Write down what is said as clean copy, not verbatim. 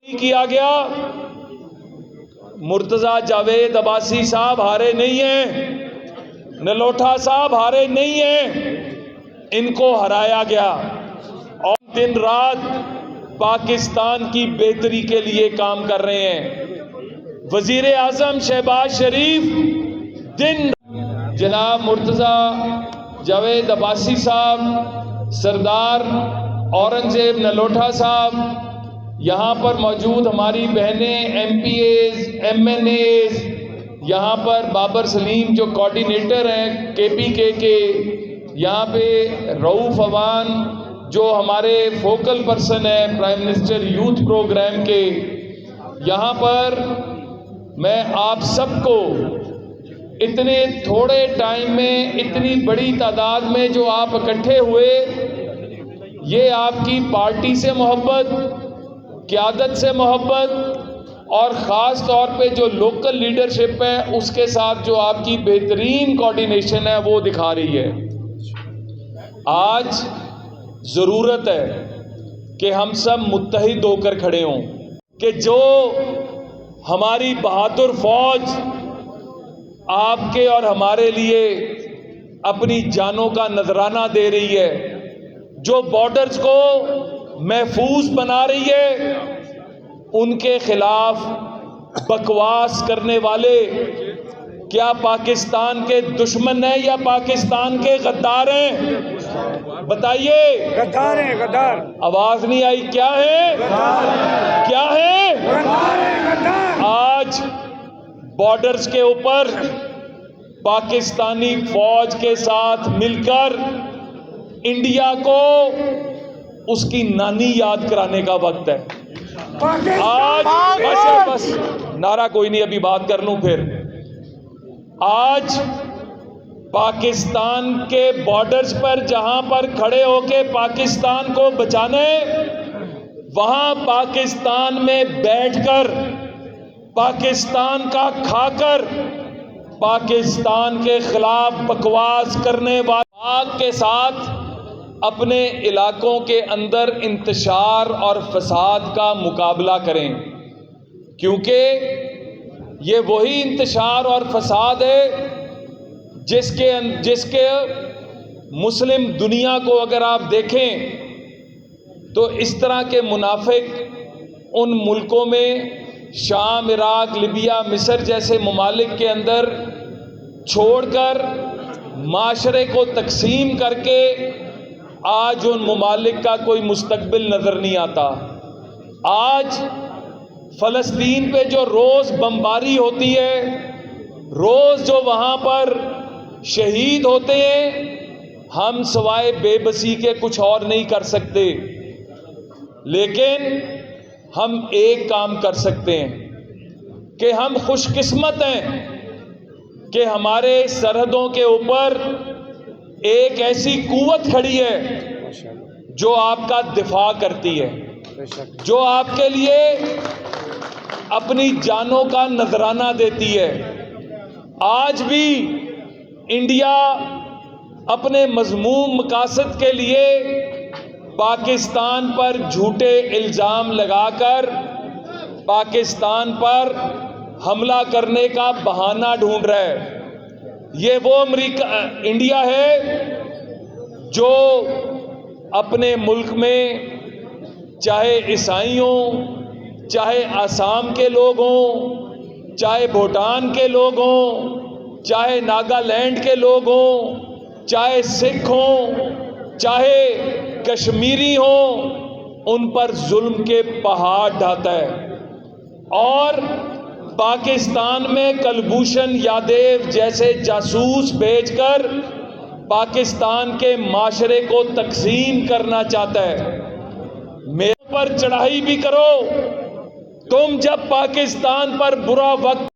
کیا گیا۔ مرتضی جاوید عباسی صاحب ہارے نہیں ہیں، نلوٹھا صاحب ہارے نہیں ہیں، ان کو ہرایا گیا اور دن رات پاکستان کی بہتری کے لیے کام کر رہے ہیں۔ وزیر اعظم شہباز شریف دن جناب مرتضی جاوید عباسی صاحب، سردار اورنگزیب نلوٹھا صاحب، یہاں پر موجود ہماری بہنیں M P As, M N As, یہاں پر بابر سلیم جو کوارڈینیٹر ہیں کے پی کے، یہاں پہ رؤوف عوان جو ہمارے فوکل پرسن ہیں پرائم منسٹر یوتھ پروگرام کے، یہاں پر میں آپ سب کو اتنے تھوڑے ٹائم میں اتنی بڑی تعداد میں جو آپ اکٹھے ہوئے، یہ آپ کی پارٹی سے محبت، قیادت سے محبت اور خاص طور پہ جو لوکل لیڈرشپ ہے اس کے ساتھ جو آپ کی بہترین کوارڈینیشن ہے وہ دکھا رہی ہے۔ آج ضرورت ہے کہ ہم سب متحد ہو کر کھڑے ہوں کہ جو ہماری بہادر فوج آپ کے اور ہمارے لیے اپنی جانوں کا نذرانہ دے رہی ہے، جو بارڈرز کو محفوظ بنا رہی ہے، ان کے خلاف بکواس کرنے والے کیا پاکستان کے دشمن ہیں یا پاکستان کے غدار ہیں؟ بتائیے۔ غدار ہیں، غدار۔ آواز نہیں آئی، کیا ہے؟ کیا ہے؟ غدار۔ آج بارڈرز کے اوپر پاکستانی فوج کے ساتھ مل کر انڈیا کو اس کی نانی یاد کرانے کا وقت ہے۔ آج بس نعرہ کوئی نہیں، ابھی بات کر لوں پھر۔ آج پاکستان کے بارڈرز پر جہاں پر کھڑے ہو کے پاکستان کو بچانے، وہاں پاکستان میں بیٹھ کر پاکستان کا کھا کر پاکستان کے خلاف بکواس کرنے والے کے ساتھ اپنے علاقوں کے اندر انتشار اور فساد کا مقابلہ کریں، کیونکہ یہ وہی انتشار اور فساد ہے جس کے مسلم دنیا کو اگر آپ دیکھیں تو اس طرح کے منافق ان ملکوں میں شام، عراق، لیبیا، مصر جیسے ممالک کے اندر چھوڑ کر معاشرے کو تقسیم کر کے آج ان ممالک کا کوئی مستقبل نظر نہیں آتا۔ آج فلسطین پہ جو روز بمباری ہوتی ہے، روز جو وہاں پر شہید ہوتے ہیں، ہم سوائے بے بسی کے کچھ اور نہیں کر سکتے، لیکن ہم ایک کام کر سکتے ہیں کہ ہم خوش قسمت ہیں کہ ہمارے سرحدوں کے اوپر ایک ایسی قوت کھڑی ہے جو آپ کا دفاع کرتی ہے، جو آپ کے لیے اپنی جانوں کا نذرانہ دیتی ہے۔ آج بھی انڈیا اپنے مذموم مقاصد کے لیے پاکستان پر جھوٹے الزام لگا کر پاکستان پر حملہ کرنے کا بہانہ ڈھونڈ رہا ہے۔ یہ وہ انڈیا ہے جو اپنے ملک میں چاہے عیسائی ہوں، چاہے آسام کے لوگ ہوں، چاہے بھوٹان کے لوگ ہوں، چاہے ناگالینڈ کے لوگ ہوں، چاہے سکھ ہوں، چاہے کشمیری ہوں، ان پر ظلم کے پہاڑ ڈھاتا ہے۔ اور پاکستان میں کلبھوشن یادیو جیسے جاسوس بھیج کر پاکستان کے معاشرے کو تقسیم کرنا چاہتا ہے۔ میرے پر چڑھائی بھی کرو، تم جب پاکستان پر برا وقت